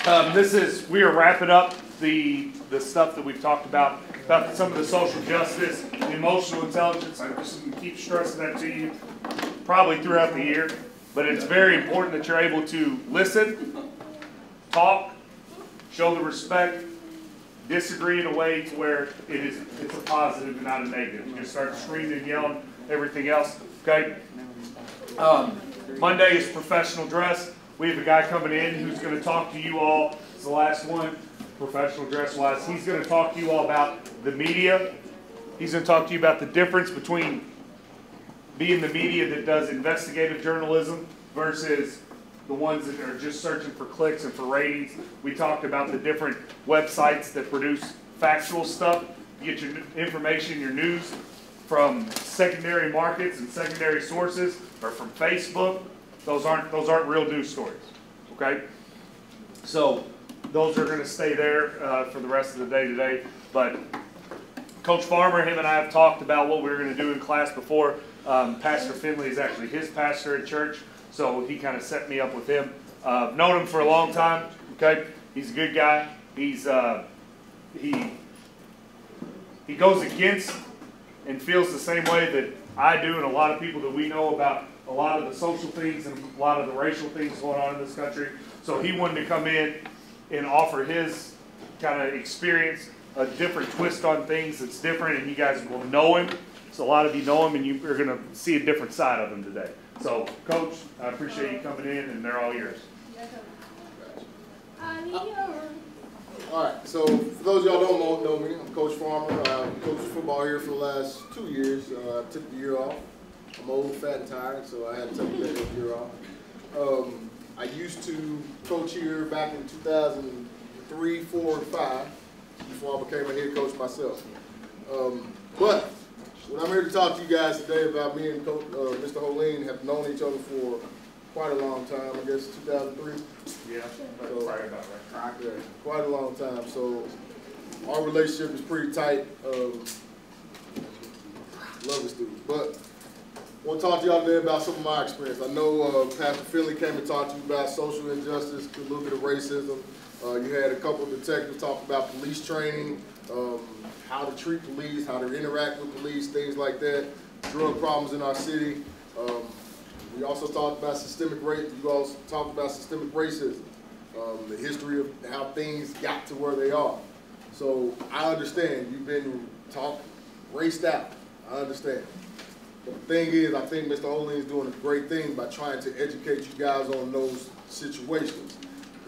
We are wrapping up the stuff that we've talked about some of the social justice, the emotional intelligence. I'm just going to keep stressing that to you probably throughout the year. But it's very important that you're able to listen, talk, show the respect, disagree in a way to where it's a positive and not a negative. You just start screaming and yelling, everything else. Okay? Monday is professional dress. We have a guy coming in who's going to talk to you all. It's the last one, professional dress-wise. He's going to talk to you all about the media. He's going to talk to you about the difference between being the media that does investigative journalism versus the ones that are just searching for clicks and for ratings. We talked about the different websites that produce factual stuff. You get your information, your news from secondary markets and secondary sources, or from Facebook. Those aren't real news stories. Okay? So those are going to stay there for the rest of the day today. But Coach Farmer, him and I have talked about what we were going to do in class before. Pastor Finley is actually his pastor at church, so he kind of set me up with him. Known him for a long time. Okay, he's a good guy. He goes against and feels the same way that I do, and a lot of people that we know about a lot of the social things and a lot of the racial things going on in this country. So he wanted to come in and offer his kind of experience, a different twist on things that's different, and you guys will know him. So a lot of you know him, and you're going to see a different side of him today. So, Coach, I appreciate you coming in, and they're all yours. All right, so for those of y'all who don't know me, I'm Coach Farmer. I've coached football here for the last 2 years. I took the year off. I'm old, fat, and tired, so I had to take that year off. I used to coach here back in 2003, 4, and 5, before I became a head coach myself. But I'm here to talk to you guys today about me and Coach, Mr. Holeen have known each other for quite a long time. I guess 2003. Yeah, so, right about right. Yeah, quite a long time. So our relationship is pretty tight. Love this dude. But I want to talk to y'all today about some of my experience. I know Pastor Finley came and talked to you about social injustice, a little bit of racism. You had a couple of detectives talk about police training, how to treat police, how to interact with police, things like that, drug problems in our city. We also talked about systemic race. You also talked about systemic racism, the history of how things got to where they are. So I understand you've been raced out. I understand. But the thing is, I think Mr. Holeen is doing a great thing by trying to educate you guys on those situations.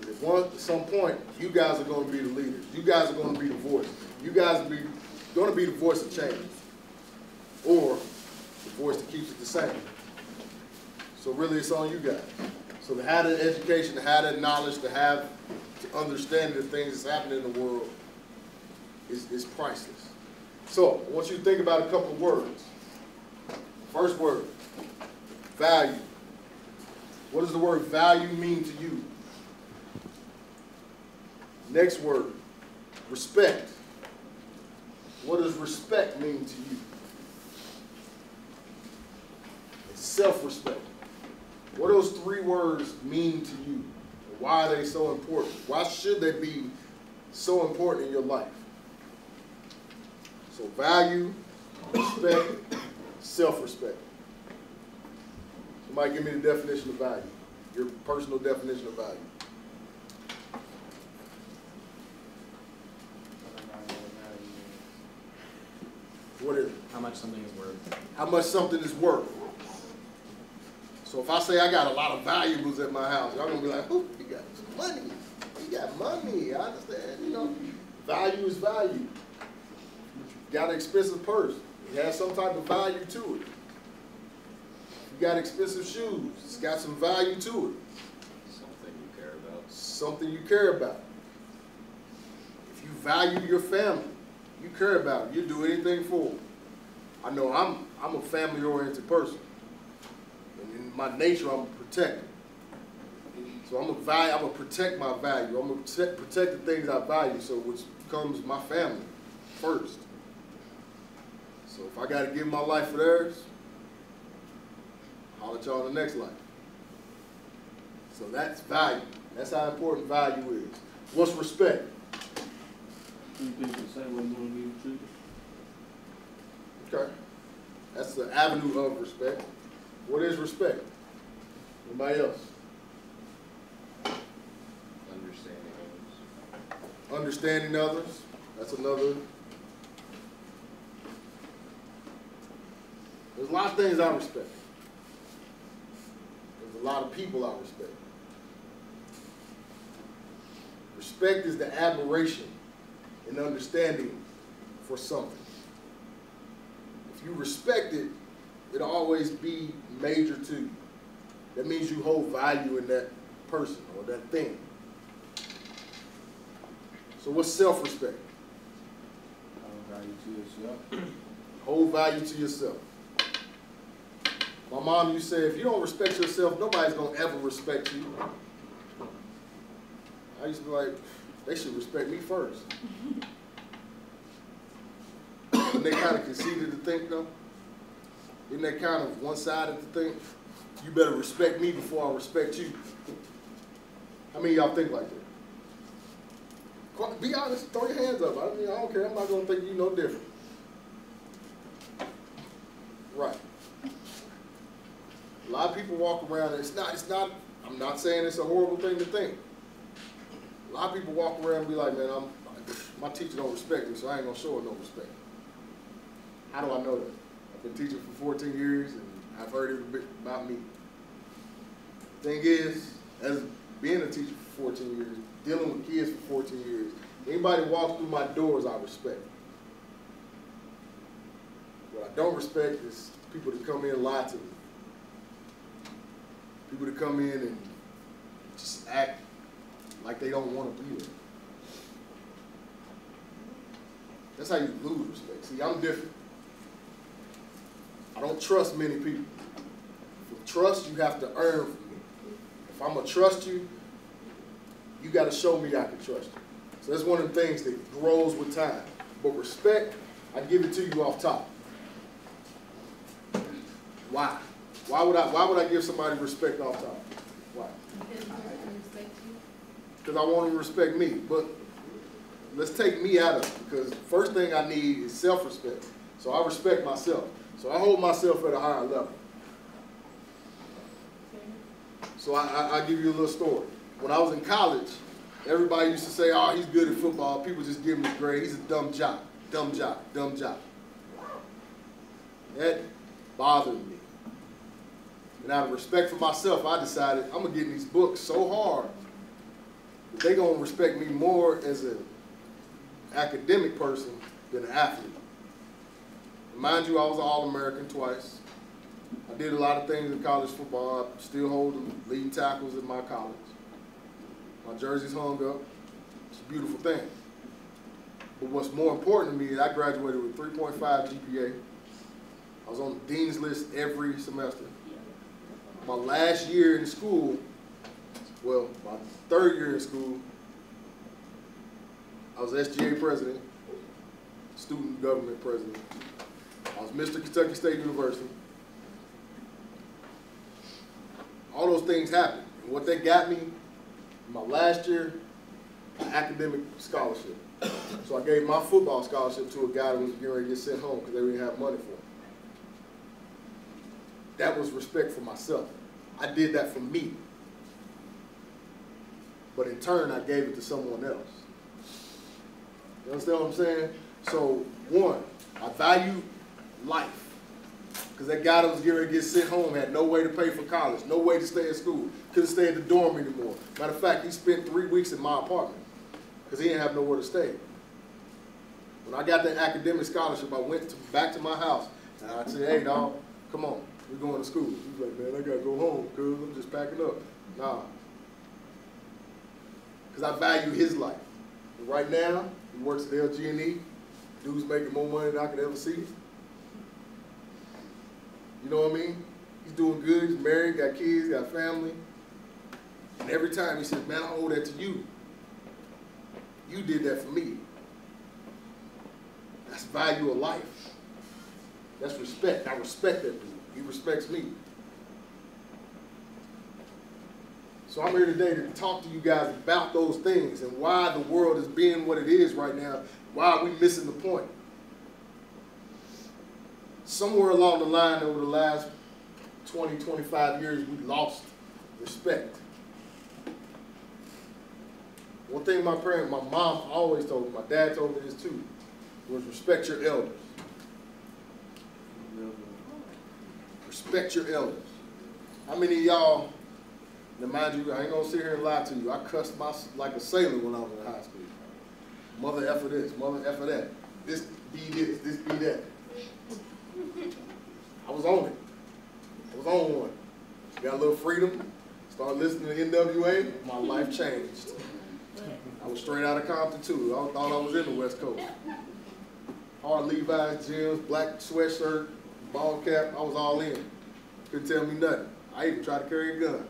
At some point, you guys are going to be the leaders. You guys are going to be the voice. You guys are going to be the voice of change, or the voice that keeps it the same. So really, it's on you guys. So to have that education, to have that knowledge, to understand the things that's happening in the world is priceless. So I want you to think about a couple of words. First word, value. What does the word value mean to you? Next word, respect. What does respect mean to you? It's self-respect. What do those 3 words mean to you? Why are they so important? Why should they be so important in your life? So value, respect, self-respect. Somebody give me the definition of value, your personal definition of value. What is it? How much something is worth. How much something is worth. So if I say I got a lot of valuables at my house, y'all gonna be like, "Ooh, he got some money. He got money." I understand, you know. Value is value. You got an expensive purse. It has some type of value to it. You got expensive shoes. It's got some value to it. Something you care about. Something you care about. If you value your family, you care about it. You do anything for it. I know I'm a family-oriented person. And in my nature, I'm a protector. So I'm gonna protect my value. I'm gonna protect the things I value, so which becomes my family first. So if I gotta give my life for theirs, I'll let y'all in the next life. So that's value. That's how important value is. What's respect? People say we're going to be treated. Okay. That's the avenue of respect. What is respect? Anybody else? Understanding others. Understanding others. That's another. There's a lot of things I respect. There's a lot of people I respect. Respect is the admiration and understanding for something. If you respect it, it'll always be major to you. That means you hold value in that person or that thing. So what's self-respect? Hold value to yourself. Hold value to yourself. My mom used to say, if you don't respect yourself, nobody's going to ever respect you. I used to be like, they should respect me first. Isn't they kind of conceited to think, though? Isn't that kind of one-sided to think? You better respect me before I respect you. How many of y'all think like that? Be honest, throw your hands up. I don't care. I'm not going to think you no different. Right. A lot of people walk around, and I'm not saying it's a horrible thing to think. A lot of people walk around and be like, man, my teacher don't respect me, so I ain't going to show her no respect. How do I know that? I've been teaching for 14 years, and I've heard it a bit about me. Thing is, as being a teacher for 14 years, dealing with kids for 14 years, anybody walks through my doors, I respect. What I don't respect is people that come in and lie to me. People that come in and just act like they don't want to be there. That's how you lose respect. See, I'm different. I don't trust many people. For trust, you have to earn from me. If I'm going to trust you, you got to show me I can trust you. So that's one of the things that grows with time. But respect, I give it to you off top. Why? Why would I give somebody respect off top? Why? Because I want them to respect me. But let's take me out of it, because the first thing I need is self-respect. So I respect myself. So I hold myself at a higher level. So I'll give you a little story. When I was in college, everybody used to say, oh, he's good at football. People just give him his grade. He's a dumb jock, dumb jock, dumb jock. That bothered me. And out of respect for myself, I decided I'm going to get in these books so hard that they're going to respect me more as an academic person than an athlete. Mind you, I was an All-American twice. I did a lot of things in college football. I still hold the leading tackles at my college. My jersey's hung up. It's a beautiful thing. But what's more important to me is I graduated with 3.5 GPA. I was on the dean's list every semester. My last year in school, well, my third year in school, I was SGA president, student government president. I was Mr. Kentucky State University. All those things happened. And what they got me, in my last year, an academic scholarship. So I gave my football scholarship to a guy that was getting ready to get sent home because they didn't have money for him. That was respect for myself. I did that for me. But in turn, I gave it to someone else. You understand what I'm saying? So, one, I value life. Because that guy that was getting ready to get sent home had no way to pay for college, no way to stay in school, couldn't stay at the dorm anymore. Matter of fact, he spent 3 weeks in my apartment because he didn't have nowhere to stay. When I got that academic scholarship, I went back to my house and I said, hey, dog, come on, we're going to school. He was like, man, I got to go home because I'm just packing up. Nah. Because I value his life. And right now, he works at LG&E. Dude's making more money than I could ever see. You know what I mean? He's doing good, he's married, got kids, got family. And every time he says, man, I owe that to you. You did that for me. That's value of life. That's respect. I respect that dude. He respects me. So I'm here today to talk to you guys about those things and why the world is being what it is right now, why we missing the point. Somewhere along the line over the last 20, 25 years, we lost respect. One thing my mom always told me, my dad told me this too, was respect your elders. Respect your elders. How many of y'all, now mind you, I ain't gonna sit here and lie to you, I cussed like a sailor when I was in high school. Mother effer this, mother effer that. This be that. I was on it. I was on one. Got a little freedom, started listening to NWA, my life changed. I was straight out of Compton too. I thought I was in the West Coast. Hard Levi's, jeans, black sweatshirt, ball cap, I was all in. Couldn't tell me nothing. I even tried to carry a gun.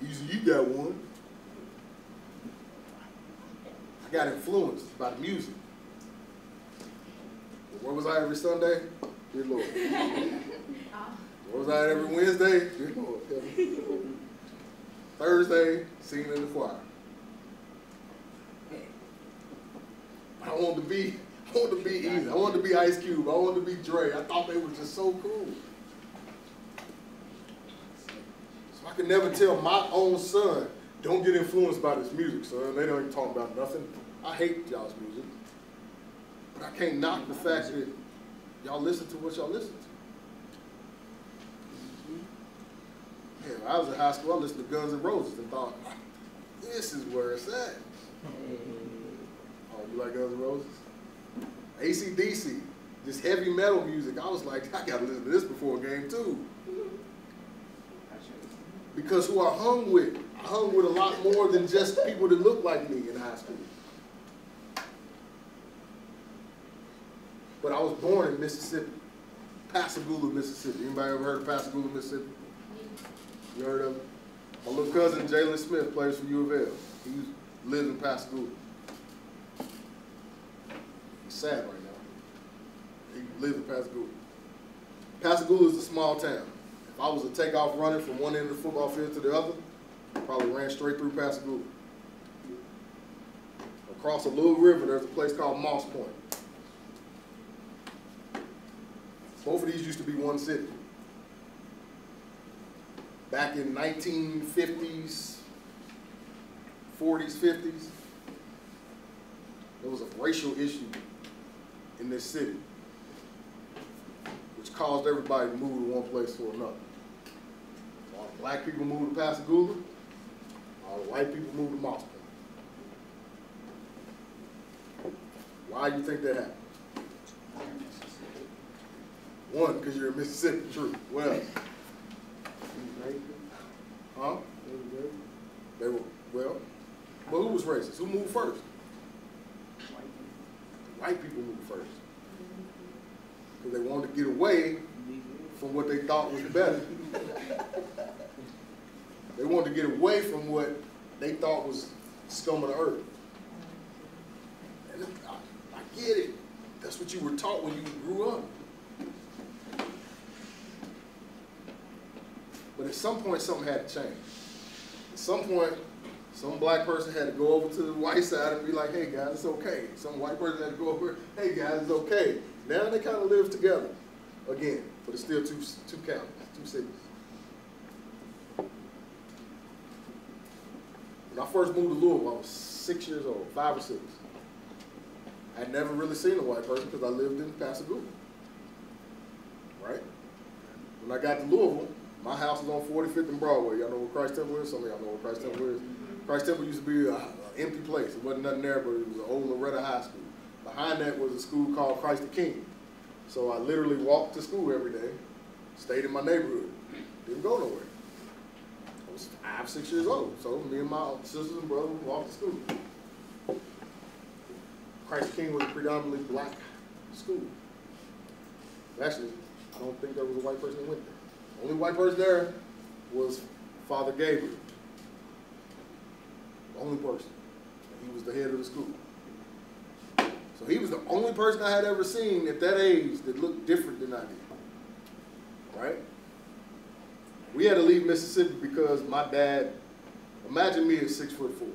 Usually you got one. I got influenced by the music. Where was I every Sunday? Dear Lord. Where was I every Wednesday? Dear Lord. Thursday, singing in the choir. I wanted to be easy. I wanted to be Ice Cube. I wanted to be Dre. I thought they were just so cool. So I could never tell my own son, don't get influenced by this music, son. They don't even talk about nothing. I hate y'all's music. But I can't knock the fact that y'all listen to what y'all listen to. Yeah, when I was in high school, I listened to Guns N' Roses and thought, this is where it's at. Oh, you like Guns N' Roses? AC/DC, just heavy metal music. I was like, I gotta listen to this before a game too. Because who I hung with a lot more than just people that looked like me in high school. But I was born in Mississippi, Pascagoula, Mississippi. Anybody ever heard of Pascagoula, Mississippi? You heard of it? My little cousin, Jalen Smith, plays for U of L. He lives in Pascagoula. He's sad right now. He lives in Pascagoula. Pascagoula is a small town. If I was to take off running from one end of the football field to the other, I probably ran straight through Pascagoula. Across a little river, there's a place called Moss Point. Both of these used to be one city. Back in 1950s, 40s, 50s, there was a racial issue in this city, which caused everybody to move to one place or another. All the black people moved to Pascagoula, all the white people moved to Moss Point. Why do you think that happened? One, because you're in Mississippi, true. What else? Huh? They were, well, but who was racist? Who moved first? White people moved first. Because they wanted to get away from what they thought was better. They wanted to get away from what they thought was scum of the earth. And I get it. That's what you were taught when you grew up. But at some point, something had to change. At some point, some black person had to go over to the white side and be like, hey guys, it's okay. Some white person had to go over, hey guys, it's okay. Now they kind of live together again, but it's still two counties, two cities. When I first moved to Louisville, I was 6 years old, 5 or 6. I'd never really seen a white person because I lived in Pascagoula, right? When I got to Louisville, my house was on 45th and Broadway. Y'all know where Christ Temple is? Some of y'all know where Christ Temple is. Christ Temple used to be an empty place. It wasn't nothing there, but it was an old Loretta High School. Behind that was a school called Christ the King. So I literally walked to school every day, stayed in my neighborhood, didn't go nowhere. I was 5, 6 years old, so me and my sisters and brothers walked to school. Christ the King was a predominantly black school. Actually, I don't think there was a white person that went there. The only white person there was Father Gabriel. The only person. He was the head of the school. So he was the only person I had ever seen at that age that looked different than I did. Right? We had to leave Mississippi because my dad, imagine me at 6'4".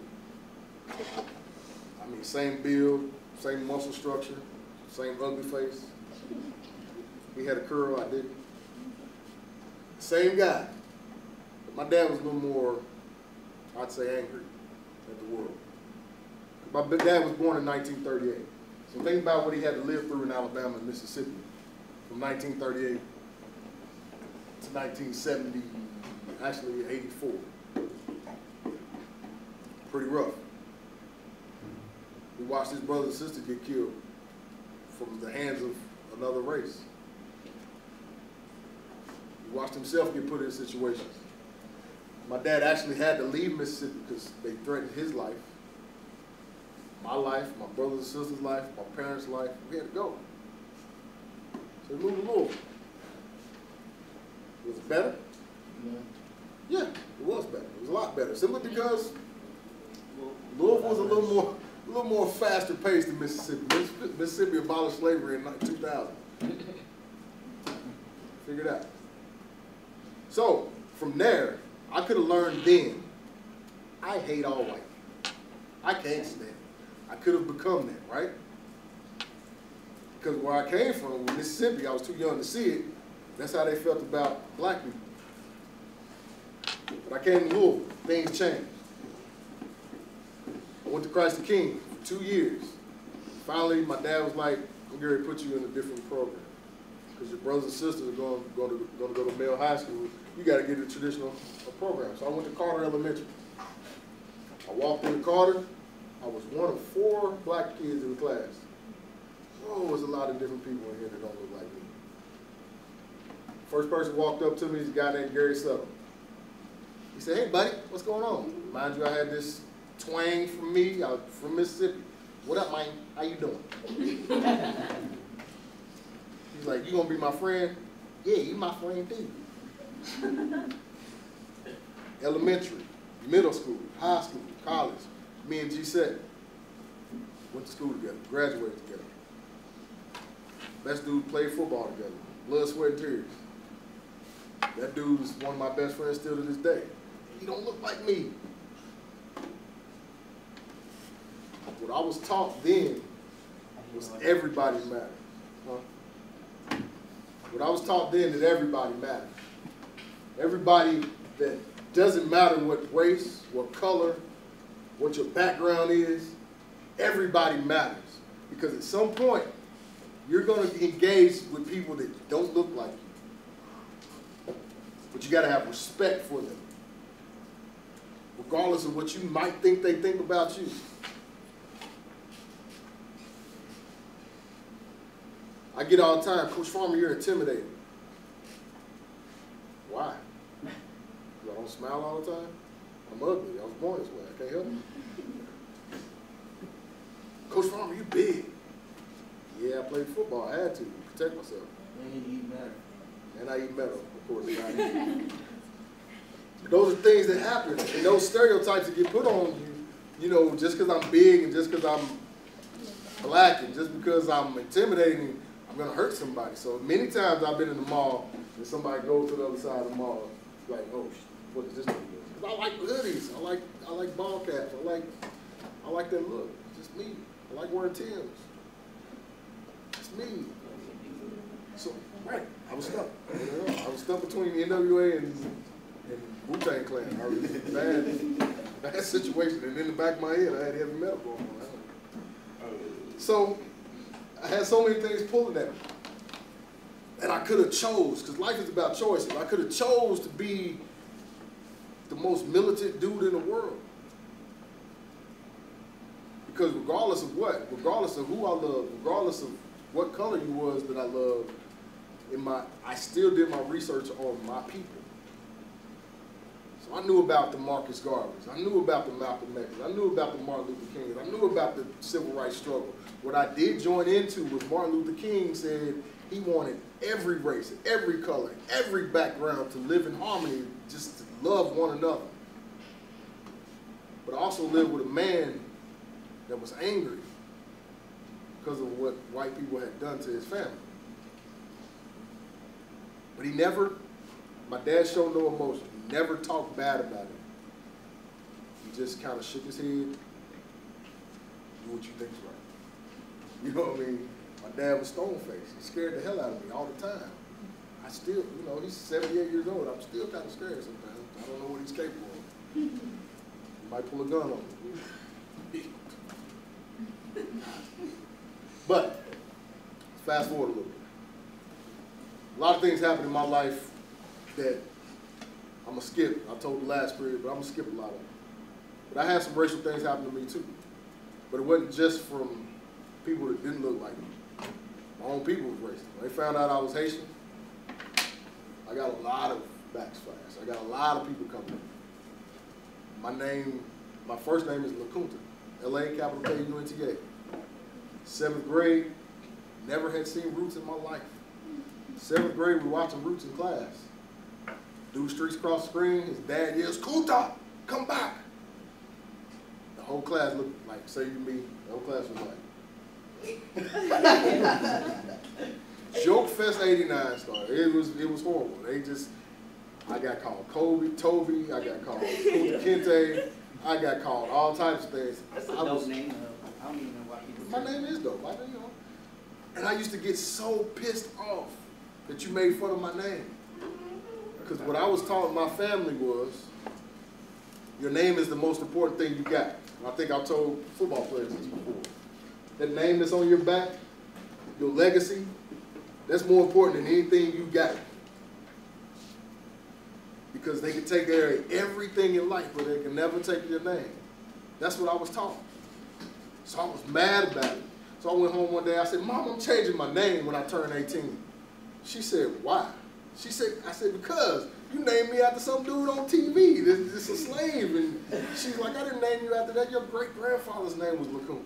I mean, same build, same muscle structure, same ugly face. He had a curl, I didn't. Same guy. But my dad was a little more, I'd say, angry at the world. My dad was born in 1938. So think about what he had to live through in Alabama and Mississippi from 1938 to 1970, actually 84. Pretty rough. He watched his brother and sister get killed from the hands of another race. He watched himself get put in situations. My dad actually had to leave Mississippi because they threatened his life, my life, my brothers and sisters' life, my parents' life. We had to go. So we moved to Louisville. Was it better? No. Yeah, it was better. It was a lot better. Simply because Louisville was a little more faster paced than Mississippi. Mississippi abolished slavery in 2000. Figured out. So from there, I could have learned then. I hate all white. I can't stand it. I could have become that, right? Because where I came from, Mississippi, I was too young to see it. That's how they felt about black people. But I came to Louisville. Things changed. I went to Christ the King for 2 years. Finally, my dad was like, I'm going to put you in a different program. Because your brothers and sisters are going to go to male high school. You got to get a traditional program. So I went to Carter Elementary. I walked into Carter. I was one of 4 black kids in the class. Oh, there's a lot of different people in here that don't look like me. First person walked up to me is a guy named Gary Sutton. He said, hey, buddy, what's going on? Mind you, I had this twang from me. I was from Mississippi. What up, man? How you doing? He's like, you gonna be my friend? Yeah, you my friend too. Elementary, middle school, high school, college. Me and G-Set went to school together, graduated together. Best dude played football together, blood, sweat, and tears. That dude's one of my best friends still to this day. He don't look like me. What I was taught then was everybody mattered. Huh? What I was taught then that everybody mattered. Everybody, that doesn't matter what race, what color, what your background is, everybody matters. Because at some point, you're going to engage with people that don't look like you. But you got to have respect for them. Regardless of what you might think they think about you. I get all the time, Coach Farmer, you're intimidating. Why? Because I don't smile all the time? I'm ugly. I was born this way. I can't help it. Coach Farmer, you big. Yeah, I played football. I had to protect myself. And you eat better. And I eat metal, of course. Those are things that happen. And those stereotypes that get put on you, you know, just because I'm big and just because I'm black and just because I'm intimidating, I'm going to hurt somebody. So many times I've been in the mall and somebody goes to the other side of the mall, like, oh, what is this doing? Because I like hoodies. I like ball caps. I like that look. It's just me. I like wearing Timbs. It's me. So, right, I was stuck. I was stuck between the NWA and Wu-Tang Clan. I was in a bad situation. And in the back of my head, I had heavy metal going on. So, I had so many things pulling at me. And I could have chose, because life is about choices. I could have chose to be the most militant dude in the world. Because regardless of what, regardless of who I love, regardless of what color you was that I loved, I still did my research on my people. So I knew about the Marcus Garveys. I knew about the Malcolm X's. I knew about the Martin Luther Kings. I knew about the civil rights struggle. What I did join into was Martin Luther King said he wanted every race, every color, every background to live in harmony, just to love one another. But I also lived with a man that was angry because of what white people had done to his family. But he never My dad showed no emotion. He never talked bad about it. He just kind of shook his head. Do what you think's right. You know what I mean? My dad was stone-faced. He scared the hell out of me all the time. I still, you know, he's 78 years old. I'm still kind of scared sometimes. I don't know what he's capable of. He might pull a gun on me. But, fast forward a little bit. A lot of things happened in my life that I'm going to skip. I told the last period, but I'm going to skip a lot of them. But I had some racial things happen to me too. But it wasn't just from people that didn't look like me. My own people was racist. When they found out I was Haitian, I got a lot of backslash. I got a lot of people coming. My first name is Lakunta, L-A-K-U-N-T-A. 7th grade, never had seen Roots in my life. 7th grade, we were watching Roots in class. Dude streaks across the screen, his dad yells, "Kunta, come back!" The whole class looked like, say to me, the whole class was like, Joke Fest 89 started. It was horrible. I got called Kobe, Toby, I got called Kunta Kinte, I got called all types of things. That's a dope name, though. I don't even know why people My name is dope, you know. And I used to get so pissed off that you made fun of my name. Because what I was taught my family was, your name is the most important thing you got. And I think I've told football players this before. That name that's on your back, your legacy, that's more important than anything you got. Because they can take care of everything in life, but they can never take your name. That's what I was taught. So I was mad about it. So I went home one day, I said, "Mom, I'm changing my name when I turn 18. She said, "Why?" I said, "Because you named me after some dude on TV. This a slave." And she's like, "I didn't name you after that. Your great-grandfather's name was Lakunta."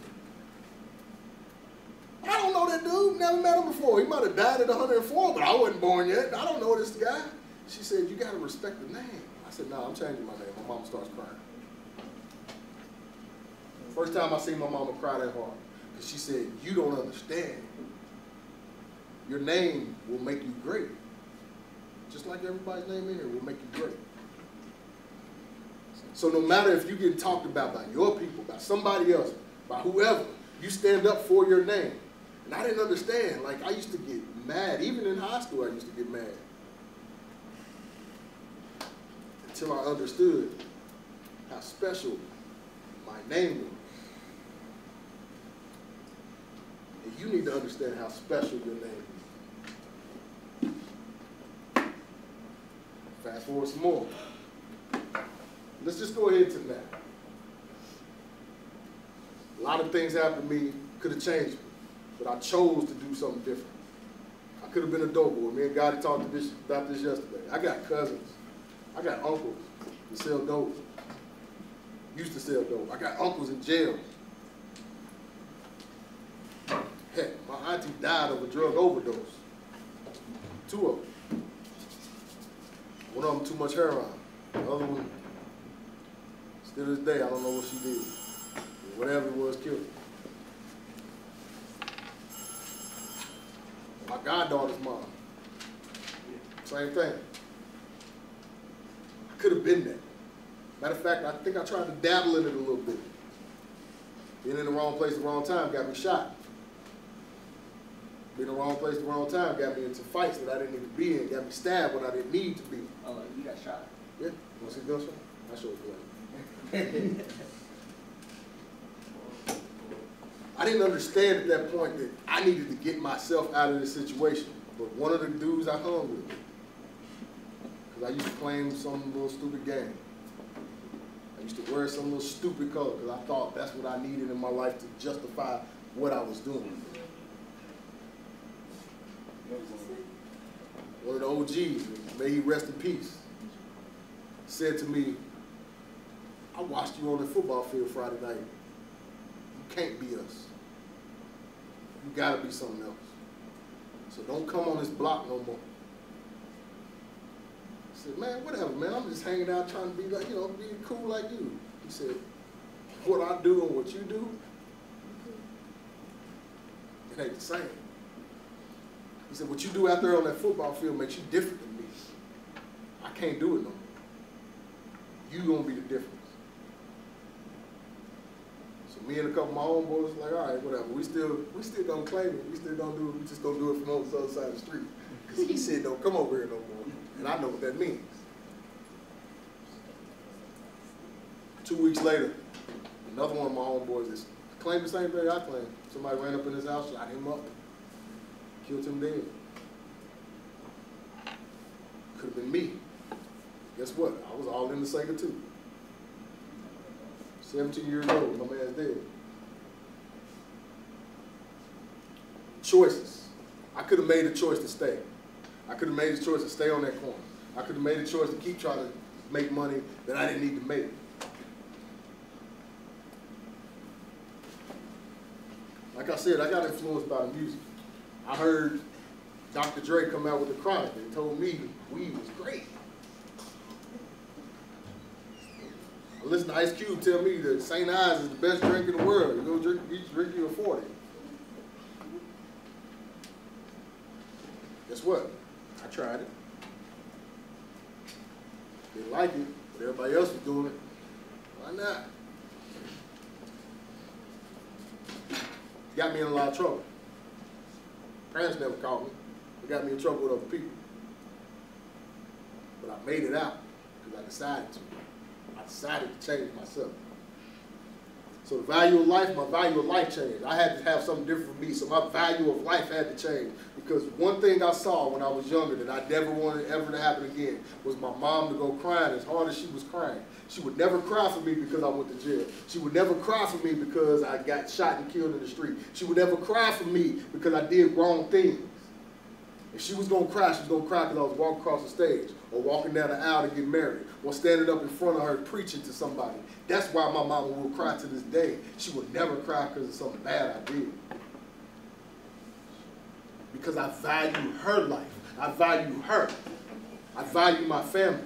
I don't know that dude. Never met him before. He might have died at 104, but I wasn't born yet. I don't know this guy. She said, "You got to respect the name." I said, "No, I'm changing my name." My mom starts crying. First time I seen my mama cry that hard. Because she said, "You don't understand. Your name will make you great. Just like everybody's name in here will make you great." So no matter if you get talked about by your people, by somebody else, by whoever, you stand up for your name. And I didn't understand. Like, I used to get mad. Even in high school, I used to get mad. Until I understood how special my name was. And you need to understand how special your name is. Fast forward some more. Let's just go ahead to now. A lot of things happened to me, could have changed me, but I chose to do something different. I could have been a dope boy. Me and Gotti talked about this yesterday. I got cousins. I got uncles that sell dope. Used to sell dope. I got uncles in jail. Heck, my auntie died of a drug overdose. 2 of them. One of them too much heroin. The other one, still to this day, I don't know what she did. Whatever it was, killed her. My goddaughter's mom, same thing. I could have been that. Matter of fact, I think I tried to dabble in it a little bit. Being in the wrong place at the wrong time got me shot. Being in the wrong place at the wrong time got me into fights that I didn't need to be in, got me stabbed when I didn't need to be. Oh, you got shot? Yeah, you want to see a gunshot? I show you. I didn't understand at that point that I needed to get myself out of this situation. But one of the dudes I hung with, because I used to play some little stupid game. I used to wear some little stupid color because I thought that's what I needed in my life to justify what I was doing. One of the OGs, may he rest in peace, said to me, "I watched you on the football field Friday night. You can't be us. You gotta be something else. So don't come on this block no more." I said, "Man, whatever, man. I'm just hanging out trying to be like, be cool like you." He said, "What I do and what you do, it ain't the same." He said, "What you do out there on that football field makes you different than me. can't do it no more. You gonna be the difference. So me and a couple of my homeboys like, all right, whatever. We still gonna claim it. We still gonna do it. We just gonna do it from on the other side of the street. Because he said, don't come over here no more. And I know what that means. 2 weeks later, another one of my homeboys is claimed the same thing I claimed. Somebody ran up in his house, shot him up, killed him dead. Could have been me. Guess what? I was all in the Sega too. 17 years old, my man's dead. Choices. I could have made a choice to stay. I could have made a choice to stay on that corner. I could have made a choice to keep trying to make money that I didn't need to make. Like I said, I got influenced by the music. I heard Dr. Dre come out with the Chronic and told me weed was great. I listened to Ice Cube tell me that St. Ives is the best drink in the world. You go drink you a 40. Guess what? I tried it. Didn't like it, but everybody else was doing it. Why not? Got me in a lot of trouble. Parents never caught me. It got me in trouble with other people. But I made it out because I decided to. I decided to change myself. So the value of life, my value of life changed. I had to have something different for me, so my value of life had to change. Because one thing I saw when I was younger that I never wanted ever to happen again was my mom to go crying as hard as she was crying. She would never cry for me because I went to jail. She would never cry for me because I got shot and killed in the street. She would never cry for me because I did wrong things. If she was going to cry, she was going to cry because I was walking across the stage or walking down the aisle to get married or standing up in front of her preaching to somebody. That's why my mama will cry to this day. She would never cry because of something bad I did. Because I value her life. I value her. I value my family.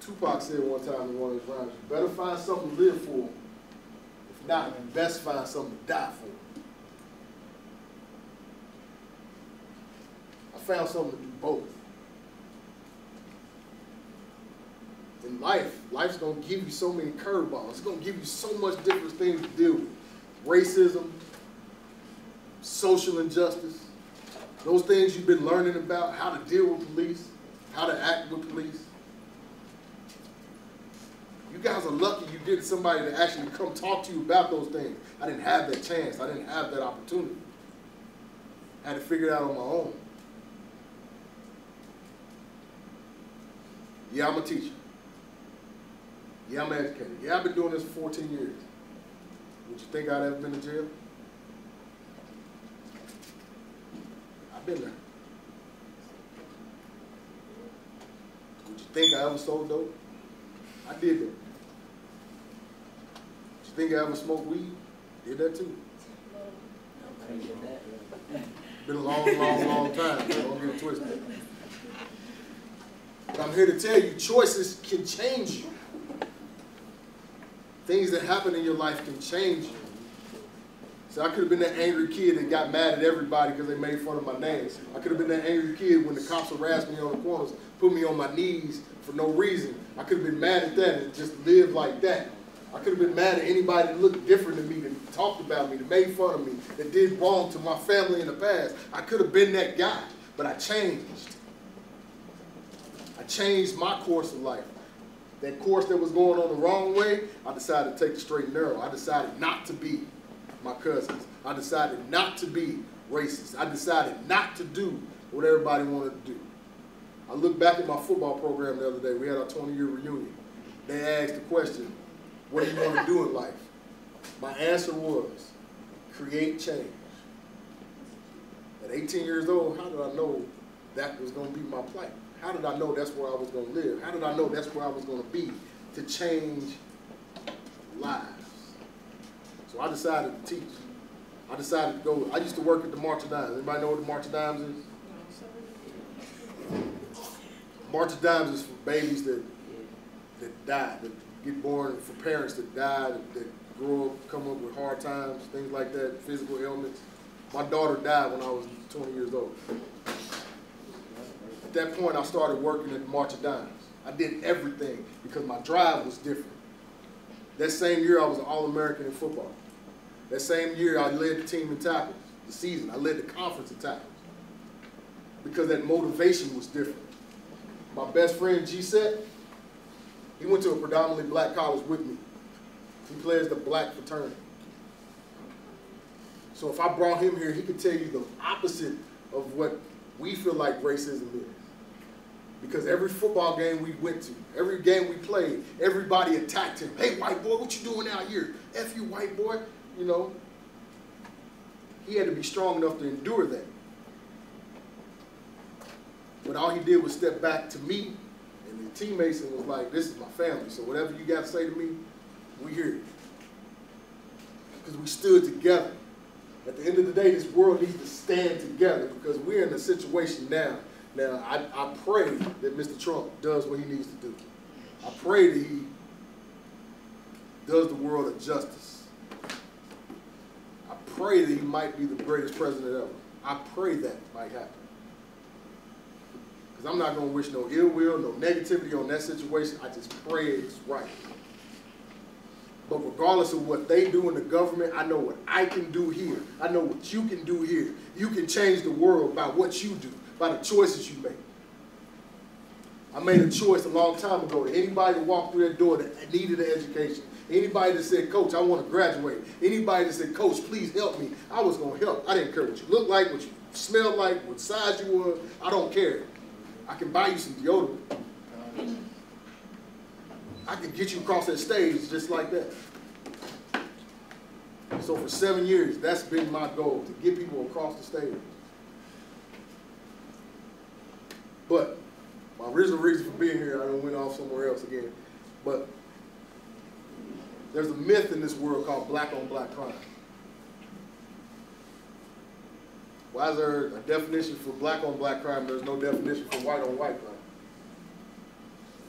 Tupac said one time in one of his rhymes, you better find something to live for. If not, you best find something to die for. I found something to do both. In life, life's going to give you so many curveballs. It's going to give you so much different things to deal with. Racism, social injustice, those things you've been learning about, how to deal with police, how to act with police. You guys are lucky you get somebody to actually come talk to you about those things. I didn't have that chance. I didn't have that opportunity. I had to figure it out on my own. Yeah, I'm a teacher. Yeah, I'm an educator. Yeah, I've been doing this for 14 years. Would you think I'd ever been to jail? I've been there. Would you think I ever sold dope? I did that. Would you think I ever smoked weed? Did that too. Been a long, long, long time. Don't get it twisted. But I'm here to tell you, choices can change you. Things that happen in your life can change you. So I could have been that angry kid that got mad at everybody because they made fun of my name. I could have been that angry kid when the cops harassed me on the corners, put me on my knees for no reason. I could have been mad at that and just lived like that. I could have been mad at anybody that looked different than me, that talked about me, that made fun of me, that did wrong to my family in the past. I could have been that guy, but I changed. I changed my course of life. That course that was going on the wrong way, I decided to take the straight and narrow. I decided not to be my cousins. I decided not to be racist. I decided not to do what everybody wanted to do. I looked back at my football program the other day. We had our 20-year reunion. They asked the question, what do you want to do in life? My answer was, create change. At 18 years old, how did I know that was going to be my plight? How did I know that's where I was going to live? How did I know that's where I was going to be to change lives? So I decided to teach. I decided to go. I used to work at the March of Dimes. Anybody know what the March of Dimes is? March of Dimes is for babies that die, that get born, for parents that die, that grow up, come up with hard times, things like that, physical ailments. My daughter died when I was 20 years old. At that point, I started working at the March of Dimes. I did everything because my drive was different. That same year, I was an All-American in football. That same year, I led the team in tackles. The season, I led the conference in tackles. Because that motivation was different. My best friend, G-Set, he went to a predominantly black college with me. He plays the black fraternity. So if I brought him here, he could tell you the opposite of what we feel like racism is. Because every football game we went to, every game we played, everybody attacked him. Hey, white boy, what you doing out here? F you, white boy. You know, he had to be strong enough to endure that. But all he did was step back to me and the teammates and was like, this is my family, so whatever you got to say to me, we hear it. Because we stood together. At the end of the day, this world needs to stand together because we're in a situation now. Now, I pray that Mr. Trump does what he needs to do. I pray that he does the world a justice. I pray that he might be the greatest president ever. I pray that might happen. Because I'm not going to wish no ill will, no negativity on that situation. I just pray it's right. But regardless of what they do in the government, I know what I can do here. I know what you can do here. You can change the world by what you do, by the choices you make. I made a choice a long time ago that anybody that walked through that door that needed an education, anybody that said, Coach, I want to graduate, anybody that said, Coach, please help me, I was going to help. I didn't care what you look like, what you smell like, what size you were. I don't care. I can buy you some deodorant. I can get you across that stage just like that. So for 7 years, that's been my goal, to get people across the stage. But my original reason for being here, I done went off somewhere else again, but there's a myth in this world called black on black crime. Why is there a definition for black on black crime? There's no definition for white on white crime.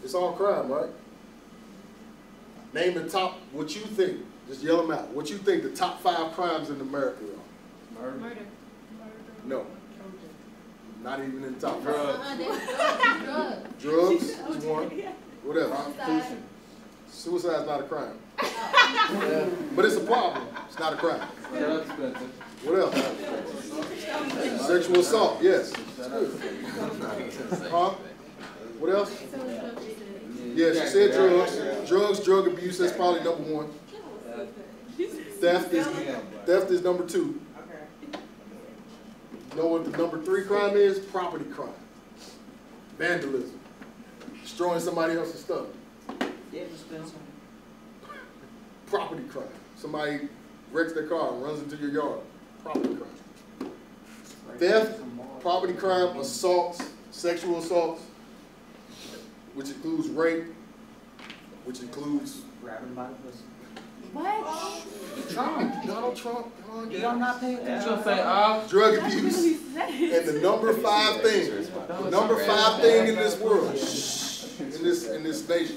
It's all crime, right? Name the top, what you think, just yell them out. What you think the top 5 crimes in America are? Murder. No. Not even in the top 5. Drugs. Drugs is one. What else? Suicide. Suicide's not a crime. But it's a problem. It's not a crime. What else? Sexual assault, yes. That's good. Huh? What else? Yeah, she said drugs. Drugs, drug abuse, that's probably number 1. Theft is number 2. You know what the number 3 crime is? Property crime. Vandalism. Destroying somebody else's stuff. Property crime. Somebody wrecks their car and runs into your yard. Property crime. Theft, property crime, assaults, sexual assaults, which includes rape, which includes Grabbing by the pussy. What? Donald Trump. Y'all not paying attention. Drug abuse. And the number 5 thing, the number 5 thing in this world, in this nation,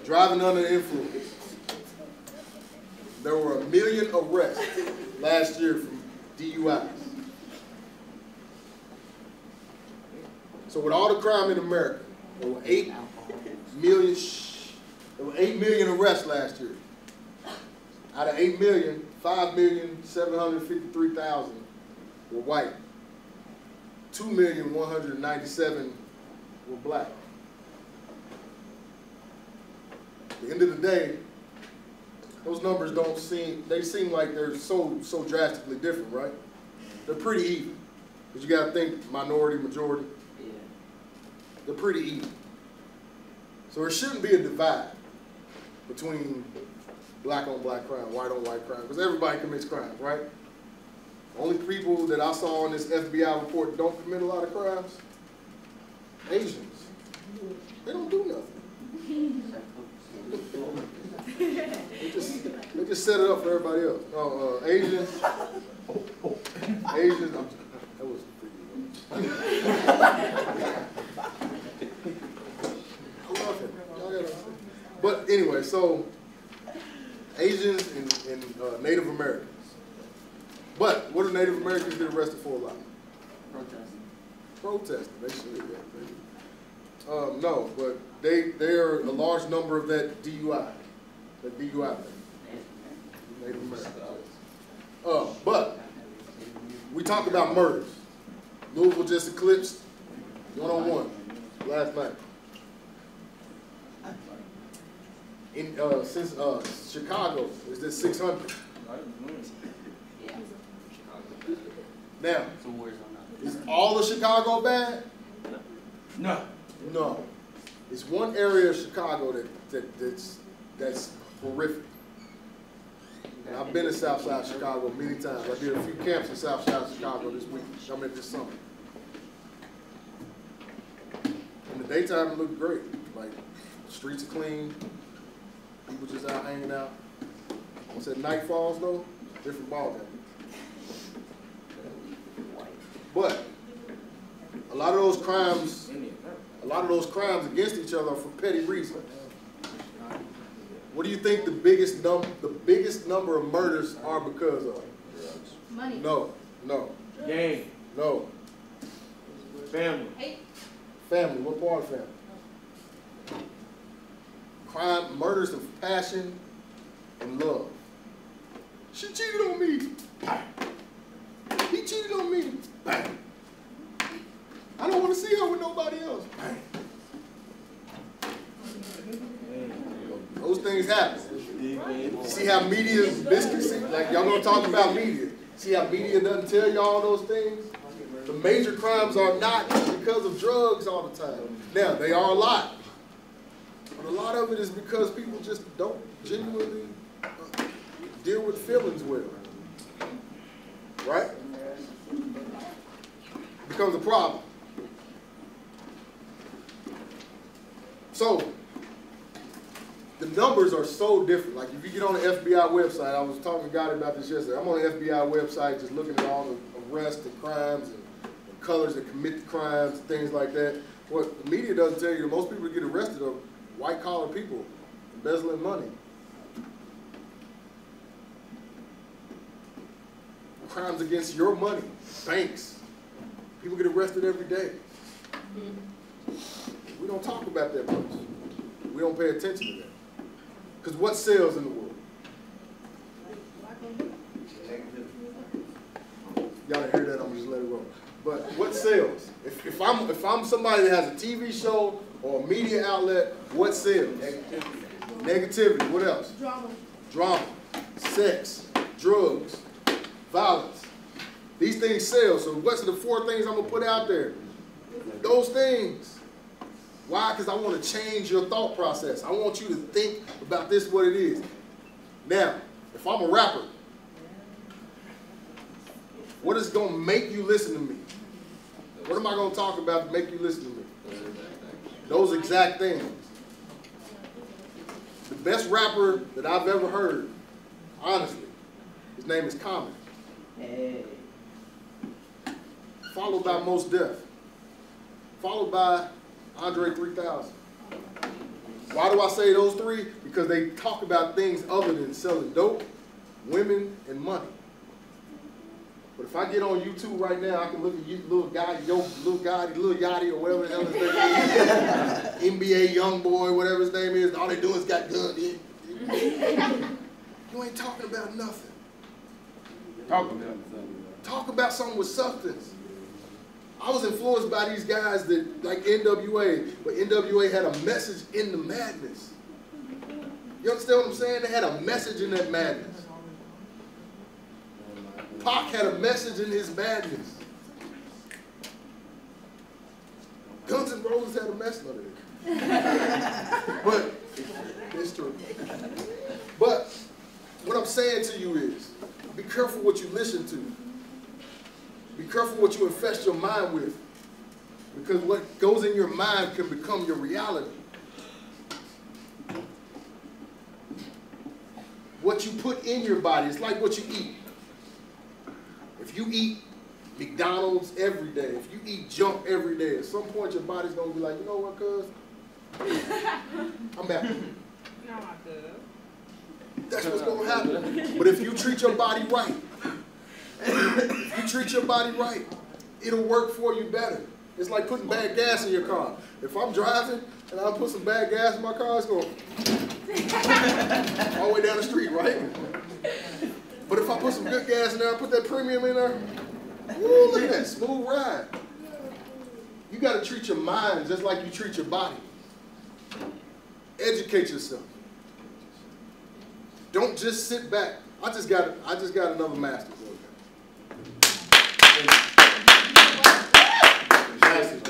driving under the influence. There were 1 million arrests last year from DUIs. So with all the crime in America, there were 8 million arrests last year. Out of 8 million, 5,753,000 were white. 2,197,000 were black. At the end of the day, those numbers they seem like they're so drastically different, right? They're pretty even. But you gotta think minority, majority. Yeah. They're pretty even. So there shouldn't be a divide between black on black crime, white on white crime, because everybody commits crimes, right? Only people that I saw in this FBI report that don't commit a lot of crimes, Asians. They don't do nothing. They just set it up for everybody else. Asians, that was pretty I love him. But anyway, so Asians and Native Americans, But what do Native Americans get arrested for a lot? Protesting. Protesting. They should, yeah. No, but they are a large number of that DUI thing. Native Americans. But we talk about murders. Louisville just eclipsed 101 last night. Since Chicago is this 600. Now, is all of Chicago bad? No. No. It's one area of Chicago that's horrific. And I've been to South Side Chicago many times. I did a few camps in South Side Chicago this week. I mean this summer. In the daytime, it looked great. Like, streets are clean. People just out hanging out. Once that night falls, though, different ballgame. But a lot of those crimes against each other are for petty reasons. What do you think the biggest number of murders are because of? Money. No. Gang. No. Family. Hate. Family. What part of family? Crime, murders of passion and love. She cheated on me. He cheated on me. Bang. I don't want to see her with nobody else. Bang. Those things happen. See how media biscuits, like y'all gonna talk about media. See how media doesn't tell y'all those things? The major crimes are not because of drugs all the time. Now, they are a lot. But a lot of it is because people just don't genuinely deal with feelings well. Right? It becomes a problem. So, the numbers are so different. Like if you get on the FBI website, I was talking to God about this yesterday. I'm on the FBI website just looking at all the arrests and crimes and colors that commit the crimes, things like that. What the media doesn't tell you, that most people that get arrested are white-collar people embezzling money. Crimes against your money, banks. People get arrested every day. We don't talk about that much. We don't pay attention to that. Because what sells in the world? Y'all didn't hear that, I'm just let it roll. But what sells? If I'm somebody that has a TV show or a media outlet, what sells? Negativity. What else? Drama. Sex. Drugs. Violence. These things sell. So what's the 4 things I'm going to put out there? Those things. Why? Because I want to change your thought process. I want you to think about this what it is. Now, if I'm a rapper, what is going to make you listen to me? What am I going to talk about to make you listen to me? Those exact things. The best rapper that I've ever heard, honestly, his name is Common. Hey. Followed by Mos Def. Followed by Andre 3000. Why do I say those 3? Because they talk about things other than selling dope, women, and money. But if I get on YouTube right now, I can look at you, Lil Yachty, or whatever the hell his name is. NBA Youngboy, whatever his name is. All they do is got guns. You ain't talking about nothing. Talk about something with substance. I was influenced by these guys that, like NWA, but NWA had a message in the madness. You understand what I'm saying? They had a message in that madness. Pac had a message in his madness. Guns N' Roses had a message in it. But, it's true. But, what I'm saying to you is, be careful what you listen to. Be careful what you infest your mind with. Because what goes in your mind can become your reality. What you put in your body, it's like what you eat. If you eat McDonald's every day, if you eat junk every day, at some point your body's going to be like, you know what, cuz? I'm happy. No, I could. That's what's going to happen. But if you treat your body right, If you treat your body right, it'll work for you better. It's like putting bad gas in your car. If I'm driving and I put some bad gas in my car, it's going all the way down the street, right? But if I put some good gas in there, I put that premium in there, woo, look at that, smooth ride. You got to treat your mind just like you treat your body. Educate yourself. Don't just sit back. I just got another master's.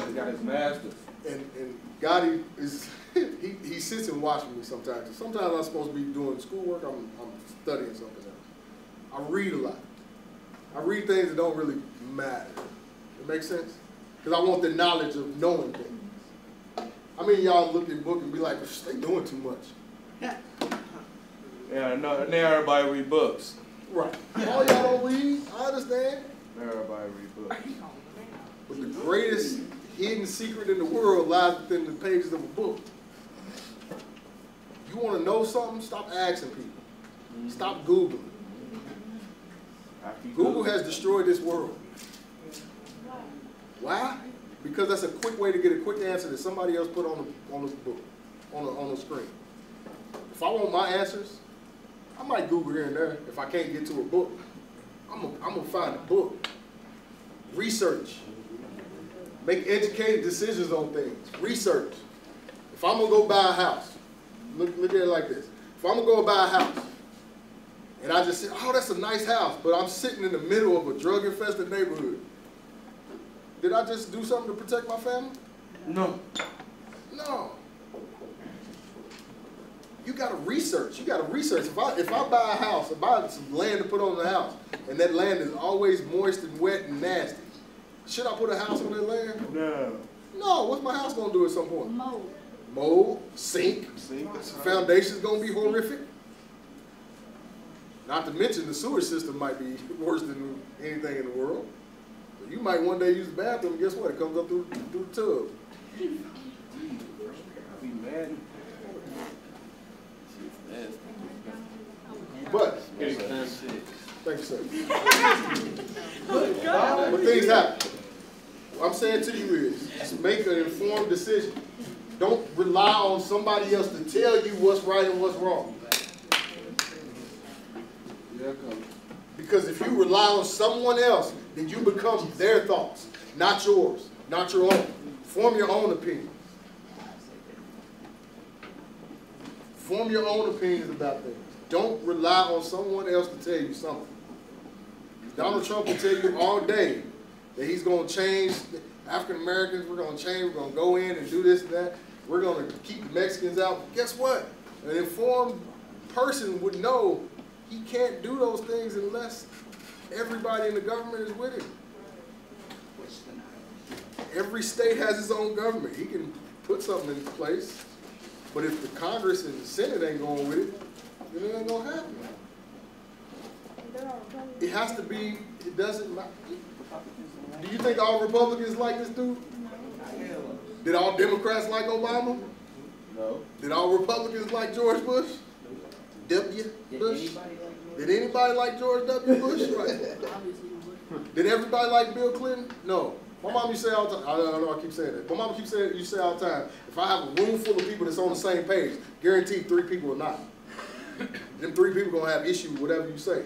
He got his master's. And Gotti is he sits and watches me sometimes. Sometimes I'm supposed to be doing schoolwork. I'm studying something else. I read a lot. I read things that don't really matter. It makes sense? Because I want the knowledge of knowing things. I mean, y'all look at the book and be like, they doing too much. Yeah, no, now everybody read books. Right. All y'all don't read, I understand. Now everybody read books. But the greatest hidden secret in the world lies within the pages of a book. You want to know something? Stop asking people. Stop Googling. Google has destroyed this world. Why? Because that's a quick way to get a quick answer that somebody else put on the book, on the screen. If I want my answers, I might Google here and there. If I can't get to a book, I'm gonna find a book. Research. Make educated decisions on things. Research. If I'm gonna go buy a house, look at it like this. If I'm gonna go buy a house, and I just say, oh, that's a nice house, but I'm sitting in the middle of a drug-infested neighborhood, did I just do something to protect my family? No. No. You gotta research. You gotta research. If I buy a house, I buy some land to put on the house, and that land is always moist and wet and nasty, should I put a house on that land? No. No. What's my house gonna do at some point? Mold. Mold, sink. Foundation's gonna be horrific. Not to mention the sewer system might be worse than anything in the world. So you might one day use the bathroom, and guess what? It comes up through the tub. Be mad. But, thank you, sir. But things happen. What I'm saying to you is, just make an informed decision. Don't rely on somebody else to tell you what's right and what's wrong. Because if you rely on someone else, then you become their thoughts, not yours, not your own. Form your own opinion. Form your own opinions about things. Don't rely on someone else to tell you something. Donald Trump will tell you all day that he's going to change African Americans, we're going to change, we're going to go in and do this and that. We're going to keep the Mexicans out. Guess what? An informed person would know he can't do those things unless everybody in the government is with him. Every state has its own government. He can put something in place, but if the Congress and the Senate ain't going with it, then it ain't going to happen. It has to be, it doesn't matter. Do you think all Republicans like this dude? Did all Democrats like Obama? No. Did all Republicans like George Bush? W. Bush? Did anybody like George W. Bush? Right. Did everybody like Bill Clinton? No. My mom used to say all the time, I don't know, I keep saying that. My mom keeps saying, you say all the time, if I have a room full of people that's on the same page, guaranteed 3 people are not. Them 3 people gonna have issue with whatever you say.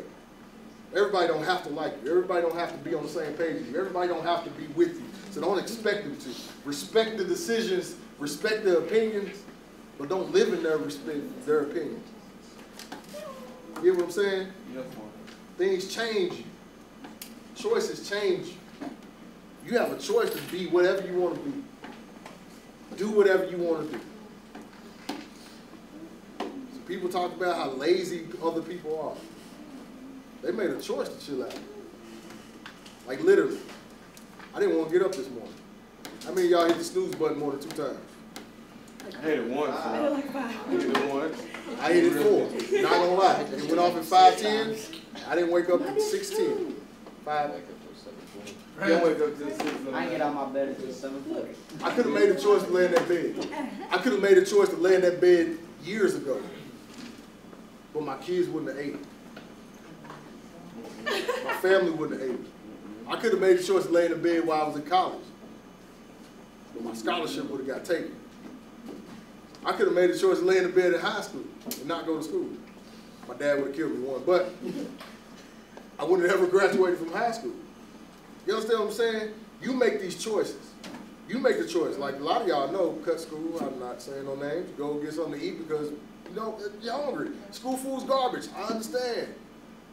Everybody don't have to like you. Everybody don't have to be on the same page as you. Everybody don't have to be with you. So don't expect them to. Respect the decisions, respect their opinions, but don't live in their opinions. You get what I'm saying? Yes, Things change you. Choices change you. You have a choice to be whatever you want to be. Do whatever you want to do. So people talk about how lazy other people are. They made a choice to chill out. Like literally. I didn't want to get up this morning. How many of y'all hit the snooze button more than 2 times? I hit it once. I hit it once. I hit it 4. Not gonna lie. It went off at 5:10. I didn't wake up at 6:10. 5. You don't wake up to the 6. I ain't get out my bed until 7:40. I could have made a choice to lay in that bed. I could have made a choice to lay in that bed years ago. But my kids wouldn't have ate. My family wouldn't have ate it. I could have made the choice to lay in the bed while I was in college, but my scholarship would have got taken. I could have made the choice to lay in the bed in high school and not go to school. My dad would have killed me one, but I wouldn't have ever graduated from high school. You understand what I'm saying? You make these choices. You make the choice. Like a lot of y'all know, cut school, I'm not saying no names, go get something to eat because you're hungry. School food's garbage, I understand.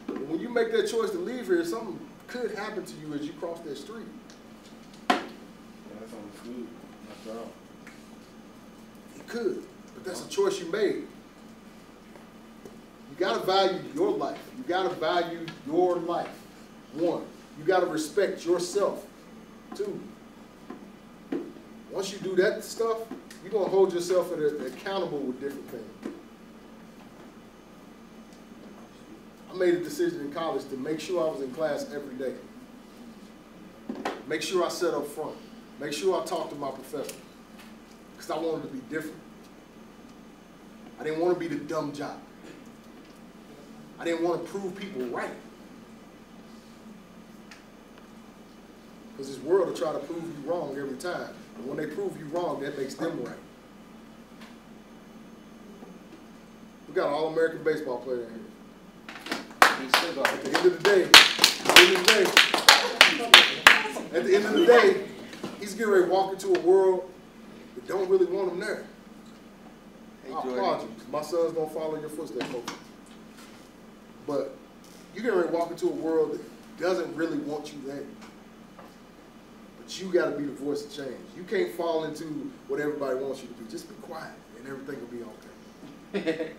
But when you make that choice to leave here, something could happen to you as you cross that street. Yeah, that's on the food. That's all. It could, but that's a choice you made. You gotta value your life. You gotta value your life. One, you gotta respect yourself. Two, once you do that stuff, you're gonna hold yourself accountable with different things. I made a decision in college to make sure I was in class every day. Make sure I sat up front. Make sure I talked to my professor. Because I wanted to be different. I didn't want to be the dumb jock. I didn't want to prove people right. Because this world will try to prove you wrong every time. And when they prove you wrong, that makes them right. We got an All-American baseball player in here. At the end of the day, he's getting ready to walk into a world that don't really want him there. I applaud you. My son's gonna follow your footsteps, folks. But you're getting ready to walk into a world that doesn't really want you there. But you gotta be the voice of change. You can't fall into what everybody wants you to be. Just be quiet and everything will be okay.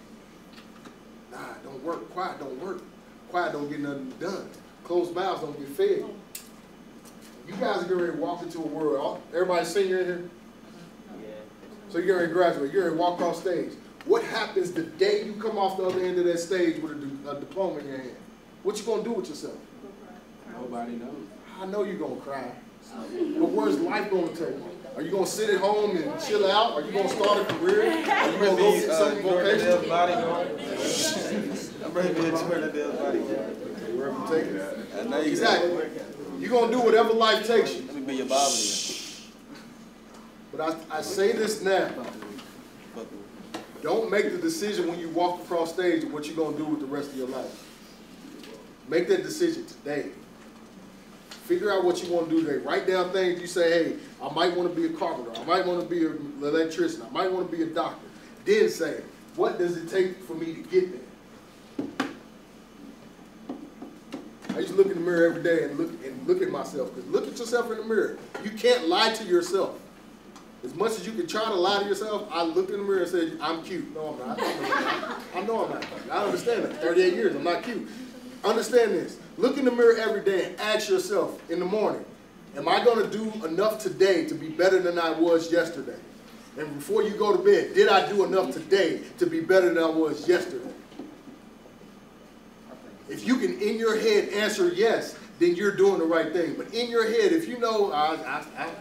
Nah, it don't work. Quiet don't work. Quiet don't get nothing done. Closed mouths don't get fed. You guys are getting ready to walk into a world. Everybody senior in here? Yeah. So you're getting ready to graduate. You're going to walk off stage. What happens the day you come off the other end of that stage with a diploma in your hand? What you going to do with yourself? Nobody knows. I know you're going to cry. But where's life going to take you? Are you going to sit at home and chill out? Are you going to start a career? Are you going to go get some vocation? I'm ready to be a Jordan bodyguard. Wherever you take it. I know you Exactly. You're going to do whatever life takes you. Let me be your Bible then. But I say this now. Don't make the decision when you walk across stage of what you're going to do with the rest of your life. Make that decision today. Figure out what you want to do today. Write down things you say, hey, I might want to be a carpenter. I might want to be an electrician. I might want to be a doctor. Then say, what does it take for me to get there? I used to look in the mirror every day and look at myself. Because look at yourself in the mirror. You can't lie to yourself. As much as you can try to lie to yourself, I looked in the mirror and said, I'm cute. No, I'm not. I know I'm not. I understand that. 38 years, I'm not cute. Understand this. Look in the mirror every day and ask yourself in the morning, am I going to do enough today to be better than I was yesterday? And before you go to bed, did I do enough today to be better than I was yesterday? If you can, in your head, answer yes, then you're doing the right thing. But in your head, if you know, I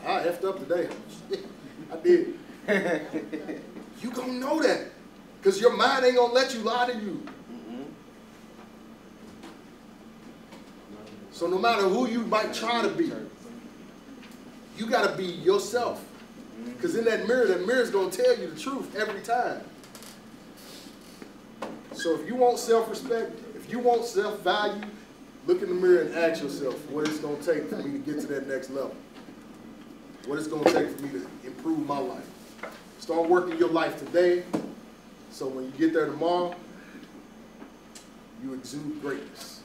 effed up today. I did. You gonna know that. Because your mind ain't gonna let you lie to you. So no matter who you might try to be, you gotta be yourself. Because in that mirror's gonna tell you the truth every time. So if you want self-respect, if you want self-value, look in the mirror and ask yourself what it's going to take for me to get to that next level. What it's going to take for me to improve my life. Start working your life today so when you get there tomorrow, you exude greatness.